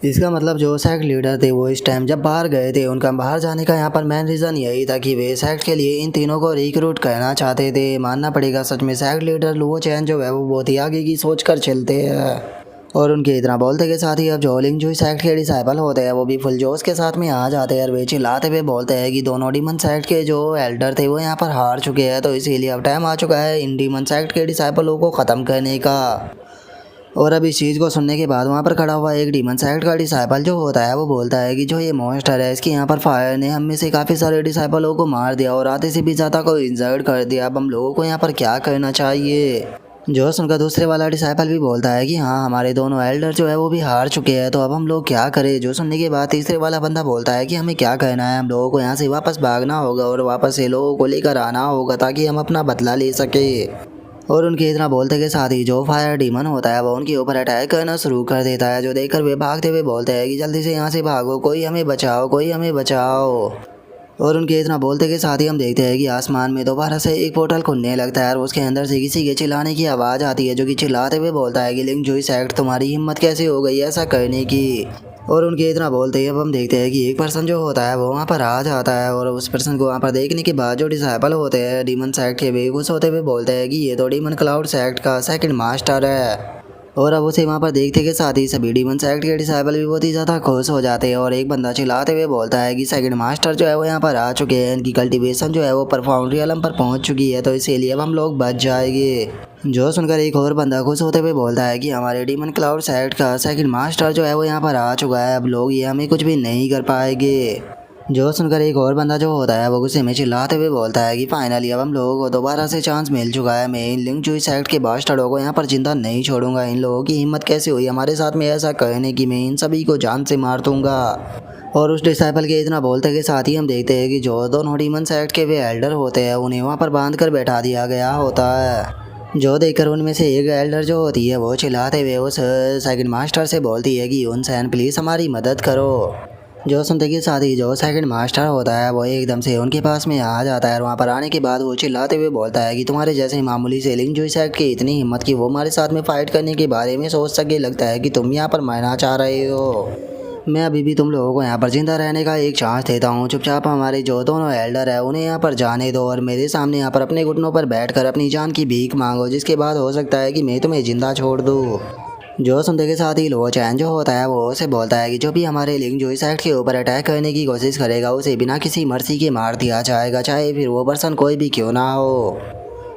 S1: इसका मतलब जो सेक्ट लीडर थे वो इस टाइम जब बाहर गए थे, उनका बाहर जाने का यहाँ पर मेन रीज़न यही था कि वे सेक्ट के लिए इन तीनों को रिक्रूट करना चाहते थे। मानना पड़ेगा सच में सेक्ट लीडर लुओ चैन जो है वो बहुत ही आगे की सोच कर चलते हैं। और उनके इतना बोलते के साथ ही अब जो लिंग जुई सेक्ट के डिसाइपल होते हैं वो भी फुल जोश के साथ में आ जाते हैं और वे चिल्लाते हुए बोलते हैं कि दोनों डीमन सेक्ट के जो एल्डर थे वो यहाँ पर हार चुके हैं, तो इसीलिए अब टाइम आ चुका है इन डीमन सेक्ट के डिसाइपलों को ख़त्म करने का। और अब इस चीज़ को सुनने के बाद वहाँ पर खड़ा हुआ एक डीमन सेक्ट का डिसाइपल जो होता है वो बोलता है कि जो ये मॉन्स्टर है इसकी यहाँ पर फायर ने हम में से काफ़ी सारे डिसाइपलों को मार दिया और आधे से भी ज़्यादा को इंजर्ड कर दिया। अब हम लोगों को यहाँ पर क्या करना चाहिए। जो सुनकर दूसरे वाला डिसाइपल भी बोलता है कि हाँ हमारे दोनों एल्डर जो है वो भी हार चुके हैं, तो अब हम लोग क्या करें। जो सुनने के बाद तीसरे वाला बंदा बोलता है कि हमें क्या करना है, हम लोगों को यहाँ से वापस भागना होगा और वापस से लोगों को लेकर आना होगा ताकि हम अपना बदला ले सके। और उनके इतना बोलते के साथ ही जो फायर डीमन होता है वो उनके ऊपर अटैक करना शुरू कर देता है, जो देखकर वे भागते हुए बोलते हैं कि जल्दी से यहाँ से भागो, कोई हमें बचाओ, कोई हमें बचाओ। और उनके इतना बोलते के साथ ही हम देखते हैं कि आसमान में दोबारा से एक पोर्टल खुलने लगता है और उसके अंदर से किसी के चिल्लाने की आवाज़ आती है, जो कि चिल्लाते हुए बोलता है कि लिंग जुई सेक्ट तुम्हारी हिम्मत कैसे हो गई ऐसा करने की। और उनके इतना बोलते ही अब हम देखते हैं कि एक पर्सन जो होता है वो वहाँ पर आ जाता है और उस पर्सन को वहाँ पर देखने के बाद जो डिसाइपल होते हैं डीमन सेक्ट के वे खुश होते हुए बोलते हैं कि ये तो डीमन क्लाउड सेक्ट का सेकंड मास्टर है। और अब उसे वहाँ पर देखते के साथ ही सभी डीमन सेक्ट के डिसाइपल भी बहुत ही ज़्यादा खुश हो जाते हैं और एक बंदा चिल्लाते हुए बोलता है कि सेकंड मास्टर जो है वो यहाँ पर आ चुके हैं, इनकी कल्टीवेशन जो है वो परफॉर्म रियलम पर पहुँच चुकी है, तो इसीलिए अब हम लोग बच जाएंगे। जो सुनकर एक और बंदा खुश होते हुए बोलता है कि हमारे डीमन क्लाउड सेक्ट का सेकंड मास्टर जो है वो यहाँ पर आ चुका है, अब लोग ये हमें कुछ भी नहीं कर पाएंगे। जो सुनकर एक और बंदा जो होता है वो गुस्से में चिल्लाते हुए बोलता है कि फाइनली अब हम लोगों को दोबारा से चांस मिल चुका है, मैं इन लिंग जुई सेक्ट के बास्टर्डों को यहाँ पर जिंदा नहीं छोड़ूंगा। इन लोगों की हिम्मत कैसे हुई हमारे साथ में ऐसा कहने की, मैं इन सभी को जान से मार दूंगा। और उस डिसाइपल के इतना बोलते के साथ ही हम देखते हैं कि जो दोनों डीमन सेक्ट के वे एल्डर होते हैं उन्हें वहाँ पर बांध कर बैठा दिया गया होता है। जो देखकर उनमें से एक एल्डर जो होती है वो चिल्लाते हुए उस सेकंड मास्टर से बोलती है कि यूनसेन प्लीज़ हमारी मदद करो। जो सुनते के साथ ही जो सेकंड मास्टर होता है वो एकदम से उनके पास में आ जाता है और वहाँ पर आने के बाद वो चिल्लाते हुए बोलता है कि तुम्हारे जैसे मामूली से लिंग जुई सेक्ट की इतनी हिम्मत की वो हमारे साथ में फाइट करने के बारे में सोच सके, लगता है कि तुम यहाँ पर मरना चाह रहे हो। मैं अभी भी तुम लोगों को यहाँ पर जिंदा रहने का एक चांस देता हूँ, चुपचाप हमारे जो दोनों एल्डर है उन्हें यहाँ पर जाने दो और मेरे सामने यहाँ पर अपने घुटनों पर बैठकर अपनी जान की भीख मांगो, जिसके बाद हो सकता है कि मैं तुम्हें जिंदा छोड़ दूँ। जो सुनते के साथ ही लो चैन जो होता है वो उसे बोलता है कि जो भी हमारे लिंग जुई सेक्ट के ऊपर अटैक करने की कोशिश करेगा उसे बिना किसी मर्जी के मार दिया जाएगा, चाहे फिर वो पर्सन कोई भी क्यों ना हो।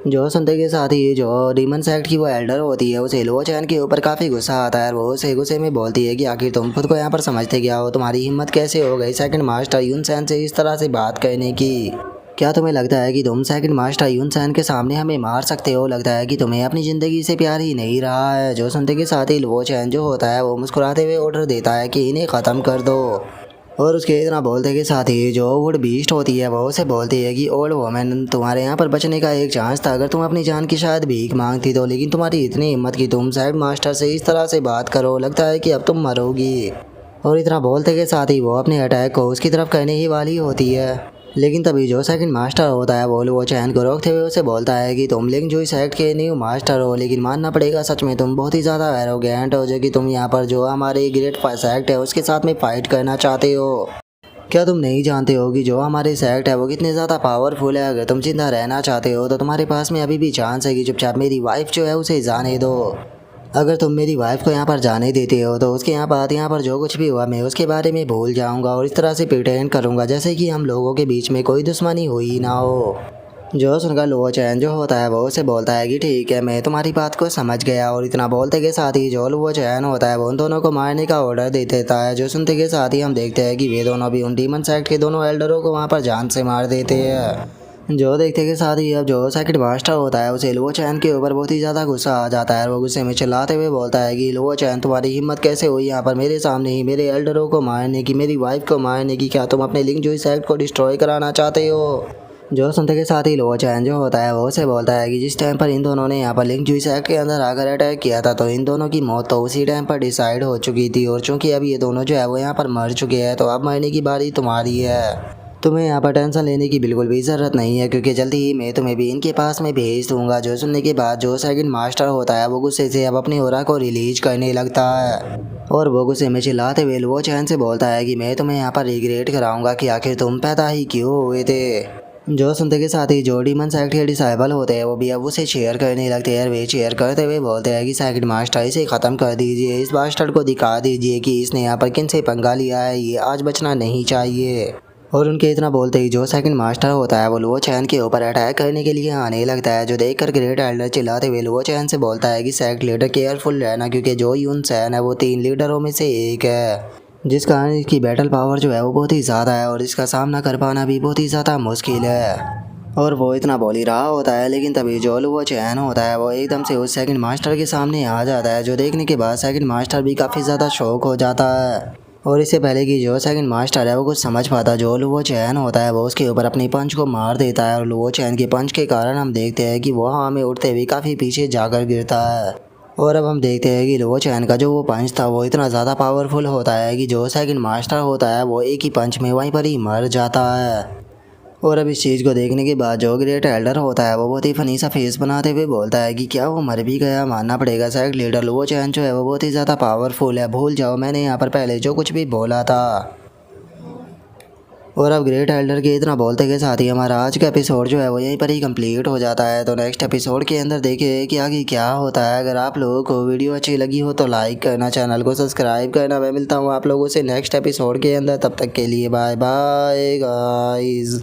S1: जो सुनते के साथ ही जो डीमन सेक्ट की वो एल्डर होती है उसे लो चैन के ऊपर काफ़ी गुस्सा आता है और वो उसे गुस्से में बोलती है कि आखिर तुम खुद को यहाँ पर समझते क्या हो, तुम्हारी हिम्मत कैसे हो गई सेकंड मास्टर यूनसेन से इस तरह से बात करने की। क्या तुम्हें लगता है कि तुम सेकंड मास्टर यूनसेन के सामने हमें मार सकते हो, लगता है कि तुम्हें अपनी ज़िंदगी से प्यार ही नहीं रहा है। जो सुनते के साथ ही लो चैन जो होता है वो मुस्कुराते हुए ऑर्डर देता है कि इन्हें ख़त्म कर दो। और उसके इतना बोलते के साथ ही जो वुड बीस्ट होती है वो उसे बोलती है कि ओल्ड वोमेन तुम्हारे यहाँ पर बचने का एक चांस था, अगर तुम अपनी जान की शायद भीख मांगती तो, लेकिन तुम्हारी इतनी हिम्मत कि तुम साइड मास्टर से इस तरह से बात करो, लगता है कि अब तुम मरोगी। और इतना बोलते के साथ ही वो अपने अटैक को उसकी तरफ करने ही वाली होती है, लेकिन तभी जो सेकंड मास्टर होता है वो चैन को रोकते हुए उसे बोलता है कि तुम लिंग जुई सेक्ट के न्यू मास्टर हो, लेकिन मानना पड़ेगा सच में तुम बहुत ही ज़्यादा एरोगेंट हो, जो कि तुम यहाँ पर जो हमारे ग्रेट सेक्ट है उसके साथ में फाइट करना चाहते हो। क्या तुम नहीं जानते हो कि जो हमारे सेक्ट है वो कितने ज़्यादा पावरफुल है। अगर तुम जिंदा रहना चाहते हो तो तुम्हारे पास में अभी भी चांस है कि चुपचाप मेरी वाइफ जो है उसे जाने दो। अगर तुम मेरी वाइफ को यहाँ पर जाने देते हो तो उसके यहाँ पर जो कुछ भी हुआ मैं उसके बारे में भूल जाऊँगा और इस तरह से प्रिटेंड करूँगा जैसे कि हम लोगों के बीच में कोई दुश्मनी हुई ना हो। जो सुनकर लो चैन जो होता है वो उसे बोलता है कि ठीक है मैं तुम्हारी बात को समझ गया। और इतना बोलते के साथ ही जो लो चैन होता है वो उन दोनों को मारने का ऑर्डर दे देता है। जो सुनते के साथ ही हम देखते हैं कि वे दोनों भी उन डीमन सेक्ट के दोनों एल्डरों को वहाँ पर जान से मार देते हैं। जो देखते के साथ ही अब जो सेकंड मास्टर होता है उसे लो चैन के ऊपर बहुत ही ज़्यादा गुस्सा आ जाता है और वो गुस्से में चिल्लाते हुए बोलता है कि लो चैन तुम्हारी हिम्मत कैसे हुई यहाँ पर मेरे सामने ही मेरे एल्डरों को मारने की, मेरी वाइफ को मारने की, क्या तुम अपने लिंग जुई सेक्ट को डिस्ट्रॉय कराना चाहते हो। जो सुनते के साथ ही लो चैन जो होता है वो उसे बोलता है कि जिस टाइम पर इन दोनों ने यहाँ पर लिंग जुई सेक्ट के अंदर आकर अटैक किया था तो इन दोनों की मौत तो उसी टाइम पर डिसाइड हो चुकी थी, और चूंकि अब ये दोनों जो है वो यहाँ पर मर चुके हैं तो अब मरने की बारी तुम्हारी है। तुम्हें यहाँ पर टेंशन लेने की बिल्कुल भी ज़रूरत नहीं है, क्योंकि जल्दी ही मैं तुम्हें भी इनके पास में भेज दूंगा। जो सुनने के बाद जो सेकंड मास्टर होता है वो गुस्से से अब अपनी ओरा को रिलीज करने लगता है और वो गुस्से में चिल्लाते हुए वो चैन से बोलता है कि मैं तुम्हें यहाँ पर रिग्रेट कराऊंगा कि आखिर तुम पैदा ही क्यों हुए थे। जो सुनते के साथ ही जो डीमन सेक्रेटरी डिसाइबल होते हैं वो भी अब उसे शेयर करने लगते हैं। वे शेयर करते हुए बोलते हैं कि सेकंड मास्टर इसे ख़त्म कर दीजिए, इस बास्टर्ड को दिखा दीजिए कि इसने यहाँ पर किन से पंगा लिया है, ये आज बचना नहीं चाहिए। और उनके इतना बोलते ही जो सेकंड मास्टर होता है वो लुओ चैन के ऊपर अटैक करने के लिए आने लगता है। जो देखकर ग्रेट एल्डर चिल्लाते हुए लुओ चैन से बोलता है कि सेक्ट लीडर केयरफुल रहना, क्योंकि जो यून सैन है वो 3 लीडरों में से एक है, जिस कारण इसकी बैटल पावर जो है वो बहुत ही ज़्यादा है और इसका सामना कर पाना भी बहुत ही ज़्यादा मुश्किल है। और वो इतना बोल ही रहा होता है, लेकिन तभी जो लुओ चैन होता है वो एकदम से उस सेकंड मास्टर के सामने आ जाता है। जो देखने के बाद सेकंड मास्टर भी काफ़ी ज़्यादा शौक हो जाता है और इससे पहले कि जो सेकंड मास्टर है वो कुछ समझ पाता, जो लुओ चैन होता है वो उसके ऊपर अपनी पंच को मार देता है और लुओ चैन के पंच के कारण हम देखते हैं कि वो हवा में उड़ते हुए काफ़ी पीछे जाकर गिरता है। और अब हम देखते हैं कि लुओ चैन का जो वो पंच था वो इतना ज़्यादा पावरफुल होता है कि जो सेकंड मास्टर होता है वो एक ही पंच में वहीं पर ही मर जाता है। और अब इस चीज़ को देखने के बाद जो ग्रेट एल्डर होता है वो बहुत ही फनी सा फेस बनाते हुए बोलता है कि क्या वो मर भी गया, मानना पड़ेगा सेक्ट लीडर लुओ चैन जो है वो बहुत ही ज़्यादा पावरफुल है, भूल जाओ मैंने यहाँ पर पहले जो कुछ भी बोला था। और अब ग्रेट एल्डर के इतना बोलते के साथ ही हमारा आज का एपिसोड जो है वो यहीं पर ही कंप्लीट हो जाता है। तो नेक्स्ट एपिसोड के अंदर देखिए कि आगे क्या होता है। अगर आप लोगों को वीडियो अच्छी लगी हो तो लाइक करना, चैनल को सब्सक्राइब करना। मैं मिलता हूँ आप लोगों से नेक्स्ट एपिसोड के अंदर, तब तक के लिए बाय बाय गाइस।